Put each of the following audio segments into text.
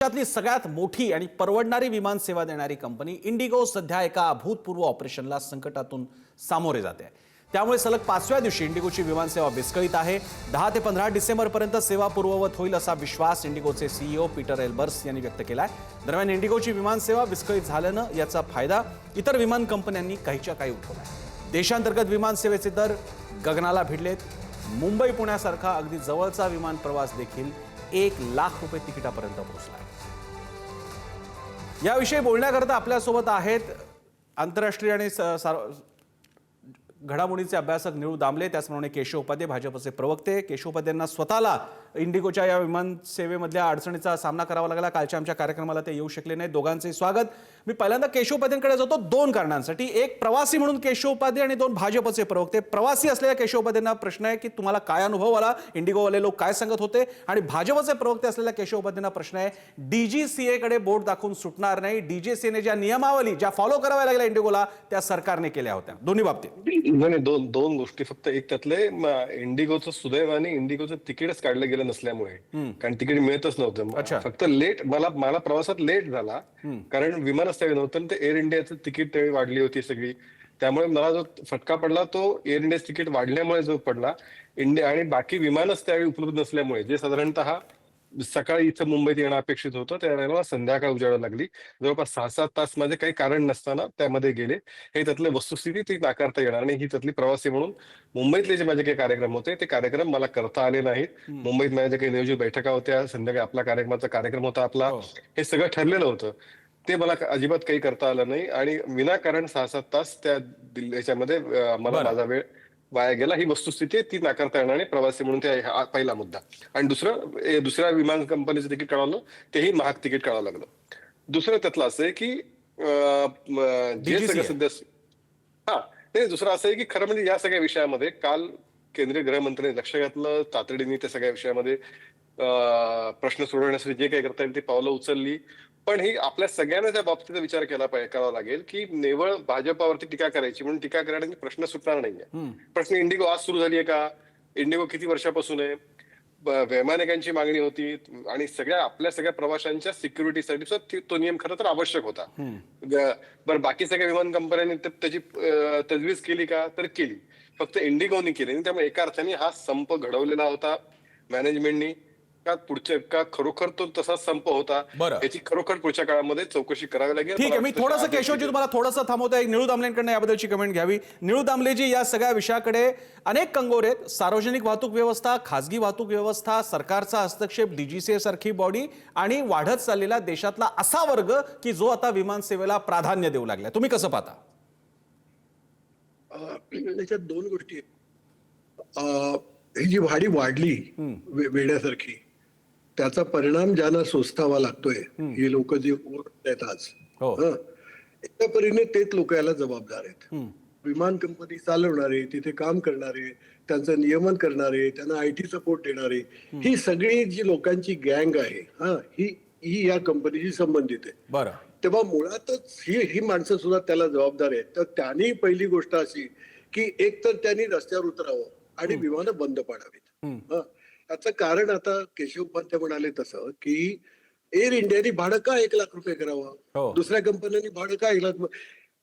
देशातली सगळ्यात मोठी आणि परवडणारी विमान सेवा देणारी कंपनी इंडिगो सध्या एका अभूतपूर्व ऑपरेशनला संकटातून सामोरे जाते आहे। त्यामुळे सलग 5व्या दिवशी इंडिगोची विमानसेवा विस्कळीत आहे। 10 ते 15 डिसेंबरपर्यंत सेवा पूर्ववत होईल असा विश्वास इंडिगोचे सीईओ पीटर एल्बर्स यांनी व्यक्त केलाय। दरम्यान इंडिगोची विमानसेवा विस्कळीत झाल्यानं याचा फायदा इतर विमान कंपन्यांनी काहीच्या काही उठवलाय। देशांतर्गत विमानसेवेचे दर गगनाला भिडलेत। मुंबई पुण्यासारखा अगदी जवळचा विमान प्रवास देखील 1 लाख रुपये तिकिटापर्यंत पोहोचलाय। याविषयी बोलण्याकरता आपल्यासोबत आहेत आंतरराष्ट्रीय आणि घडामोडींचे अभ्यासक निळू दामले, त्याचप्रमाणे केशव उपाध्ये भाजपचे प्रवक्ते। केशव उपाध्यांना स्वतःला इंडिगोच्या या विमान सेवेमधल्या अडचणीचा सामना करावा लागला। कालच्या आमच्या कार्यक्रमाला ते येऊ शकले नाही। दोघांचे स्वागत। मी पहिल्यांदा केशव उपाध्यांकडे जातो 2 कारणांसाठी। एक प्रवासी म्हणून केशव उपाध्ये आणि 2 भाजपचे प्रवक्ते। प्रवासी असलेल्या केशव उपाध्यांना प्रश्न आहे की तुम्हाला काय अनुभव आला, इंडिगोवाले लोक काय सांगत होते, आणि भाजपचे प्रवक्ते असलेल्या केशव उपाध्यांना प्रश्न आहे डीजीसीए कडे बोट दाखवून सुटणार नाही। डीजीसीएने ज्या नियमावली ज्या फॉलो कराव्या लागल्या इंडिगोला त्या सरकारने केल्या होत्या। दोन्ही बाबतीत नाही, दोन गोष्टी फक्त। एक त्यातले इंडिगोचं सुदैवाने इंडिगोचं तिकीटच काढलं गेलं नसल्यामुळे, कारण तिकीट मिळतच नव्हतं। फक्त लेट मला प्रवासात लेट झाला कारण विमानच त्यावेळी नव्हतं। ते एअर इंडियाचं तिकीट त्यावेळी वाढली होती सगळी, त्यामुळे मला जो फटका पडला तो एअर इंडियाचं तिकीट वाढल्यामुळे जो पडला इंडिया, आणि बाकी विमानच त्यावेळी उपलब्ध नसल्यामुळे जे साधारणतः सकाळी इथं मुंबईत येणं अपेक्षित होतं त्यावेळेला संध्याकाळ उजाडायला लागली। जवळपास 6-7 तास माझे काही कारण नसताना त्यामध्ये गेले। हे त्यातले वस्तुस्थिती ती नाकारता येणार नाही। ही त्यातली प्रवासी म्हणून मुंबईतले जे माझे काही कार्यक्रम होते ते कार्यक्रम मला करता आले नाहीत। मुंबईत माझ्या काही नियोजित बैठका होत्या, संध्याकाळी आपला कार्यक्रम होता आपला, हे सगळं ठरलेलं होतं, ते मला अजिबात काही करता आलं नाही। आणि विनाकारण 6-7 तास त्या याच्यामध्ये मला माझा वेळ वाया गेला। ही वस्तुस्थिती आहे, ती नाकारता येणार नाही प्रवासी म्हणून। ते पहिला मुद्दा। आणि दुसऱ्या विमान कंपनीचं तिकीट काढावलं, तेही महाग तिकीट काढावं लागलं। दुसरं त्यातलं असं आहे की जे सगळं सध्या ते दुसरं असं आहे की खरं म्हणजे या सगळ्या विषयामध्ये काल केंद्रीय गृहमंत्र्यांनी लक्ष घातलं, तातडीने त्या सगळ्या विषयामध्ये प्रश्न सोडवण्यासाठी जे काही करता येईल ते पावलं उचलली। पण ही आपल्या सगळ्यांना त्या बाबतीचा विचार करावा लागेल की निव्वळ भाजपावरती टीका करायची म्हणून टीका करण्याने प्रश्न सुटणार नाहीये। प्रश्न इंडिगो आज सुरू झाली आहे का? इंडिगो किती वर्षापासून आहे? वैमानिकांची मागणी होती आणि आपल्या सगळ्या प्रवाशांच्या सिक्युरिटीसाठी तो नियम खरं तर आवश्यक होता। बरं, बाकी सगळ्या विमान कंपन्यांनी त्याची तजवीज केली का? तर केली, फक्त इंडिगोनी केली नाही। त्यामुळे एका अर्थाने हा संप घडवलेला होता मॅनेजमेंटनी का खरोखर तो तसाच संप होता, याची खरोखर पुढच्या काळामध्ये चौकशी करावी लागेल। ठीक आहे, मी थोडंसं केशवजी तुम्हाला थोडंसं थांबवतोय। निळू दामलेंकडनं याबद्दलची कमेंट घ्यावी। निळू दामलेजी, या सगळ्या विषयाकडे अनेक कंगोरे आहेत। सार्वजनिक वाहतूक व्यवस्था, खासगी वाहतूक व्यवस्था, सरकारचा हस्तक्षेप, डीजीसीए सारखी बॉडी आणि वाढत चाललेला देशातला असा वर्ग की जो आता विमान सेवेला प्राधान्य देऊ लागला। तुम्ही कसं पाहता? त्याच्यात 2 गोष्टी आहेत। ही जी भाडी वाढली वेड्यासारखी, त्याचा परिणाम ज्यांना सोसावा लागतोय, हे लोक जे ओरडतात आज, एका परीने तेच लोक याला जबाबदार आहेत। विमान कंपनी चालवणारे, तिथे काम करणारे, त्यांचं नियमन करणारे, त्यांना आयटी सपोर्ट देणारे, ही सगळी जी लोकांची गँग आहे, ही या कंपनीशी संबंधित आहे। बरं, तेव्हा मुळातच ही माणसं सुद्धा त्याला जबाबदार आहेत। तर त्यांनी पहिली गोष्ट अशी की एक तर त्यांनी रस्त्यावर उतरावं आणि विमानं बंद पाडावीत। याचं कारण आता केशव उपाध्ये म्हणाले तसं की एअर इंडियानी भाडं का 1 लाख रुपये करावं, दुसऱ्या कंपन्यांनी भाडं का 1 लाख?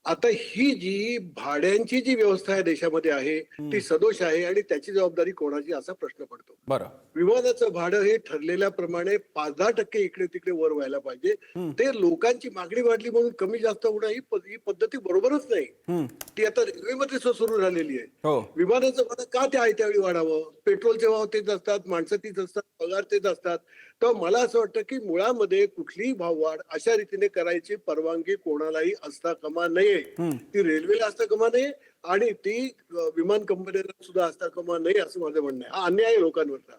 आता ही जी भाड्यांची जी व्यवस्था आहे देशामध्ये आहे ती सदोष आहे, आणि त्याची जबाबदारी कोणाची असा प्रश्न पडतो। बरं, विमानाचं भाडं हे ठरलेल्याप्रमाणे 5-10% इकडे तिकडे वर व्हायला पाहिजे। ते लोकांची मागणी वाढली म्हणून कमी जास्त होणं ही पद्धती बरोबरच नाही। ती आता रेल्वेमध्ये सुरू झालेली आहे। विमानाचं भाडं का आहे त्यावेळी वाढावं? पेट्रोलचे भाव तेच असतात, माणसं तीच असतात, पगार तेच असतात। तर मला असं वाटतं की मुळामध्ये कुठलीही भाववाढ अशा रीतीने करायची परवानगी कोणालाही असता कामा नये। ती रेल्वेला असता कामा नये आणि ती विमान कंपन्यांना सुद्धा असता कामा नये, असं माझं म्हणणं आहे। हा अन्याय आहे लोकांवरचा।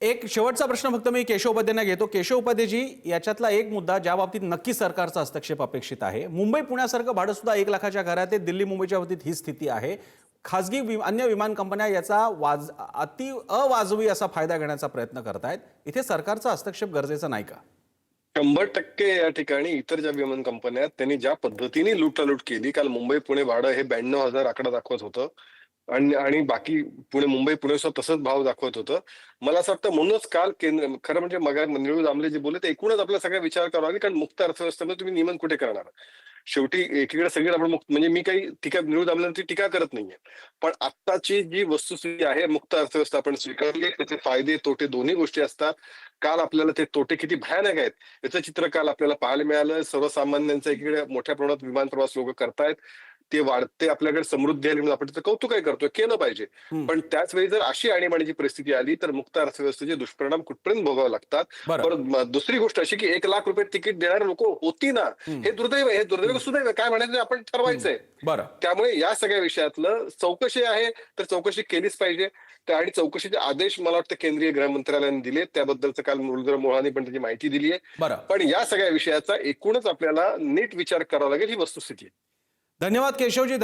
एक शेवटचा प्रश्न फक्त मी केशव उपाध्यांना घेतो। केशव उपाध्येजी, याच्यातला एक मुद्दा ज्या बाबतीत नक्की सरकारचा हस्तक्षेप अपेक्षित आहे, मुंबई पुण्यासारखं भाडं सुद्धा 1 लाखाच्या घरात आहे। दिल्ली मुंबईच्या बाबतीत ही स्थिती आहे। खासगी अन्य विमान कंपन्या याचा अति अवाजवी असा फायदा घेण्याचा प्रयत्न करतायत। इथे सरकारचा हस्तक्षेप गरजेचा नाही का? 100% या ठिकाणी इतर ज्या विमान कंपन्या त्यांनी ज्या पद्धतीने लुटालूट केली, काल मुंबई पुणे भाडं हे 92,000 आकडा दाखवत होतं, आणि बाकी मुंबई पुणे सुद्धा तसंच भाव दाखवत होतं. मला असं वाटतं म्हणूनच काल केंद्र खरं म्हणजे निळू दामले जे बोलले ते एकूणच आपल्याला सगळा विचार करावा लागेल, कारण मुक्त अर्थव्यवस्थेमध्ये तुम्ही नियमन कुठे करणार? शेवटी एकीकडे सगळे आपण म्हणजे मी काही टीका निळू दामल्यांची टीका करत नाहीये, पण आत्ताची जी वस्तुस्थिती आहे मुक्त अर्थव्यवस्था आपण स्वीकारली, त्याचे फायदे तोटे दोन्ही गोष्टी असतात. काल आपल्याला ते तोटे किती भयानक आहेत याचं चित्र काल आपल्याला पाहायला मिळालं. सर्वसामान्यांचा एकीकडे मोठ्या प्रमाणात विमान प्रवास लोक करतायत, ते वाढते आपल्याकडे समृद्धी आली म्हणून आपण त्याचं कौतुकही करतोय, केलं पाहिजे. पण त्याच वेळी जर अशी आणीबाणीची परिस्थिती आली तर मुक्त अर्थव्यवस्थेचे दुष्परिणाम कुठपर्यंत भोगावे लागतात. बरं. परत दुसरी गोष्ट अशी की 1,00,000 तिकीट देणारे लोक होती ना, हे दुर्दैव आहे. हे दुर्दैव सुदैव आहे, काय म्हणायचं आपण ठरवायचंय. बरं. त्यामुळे या सगळ्या विषयातलं चौकशी आहे तर चौकशी केलीच पाहिजे. आणि चौकशीचे आदेश मला वाटतं केंद्रीय गृहमंत्रालयाने दिले, त्याबद्दलचं काल मुरलीधर मोहोळांनी पण त्याची माहिती दिली आहे. बरं. पण या सगळ्या विषयाचा एकूणच आपल्याला नीट विचार करावा लागेल, ही वस्तुस्थिती आहे. धन्यवाद केशवजी.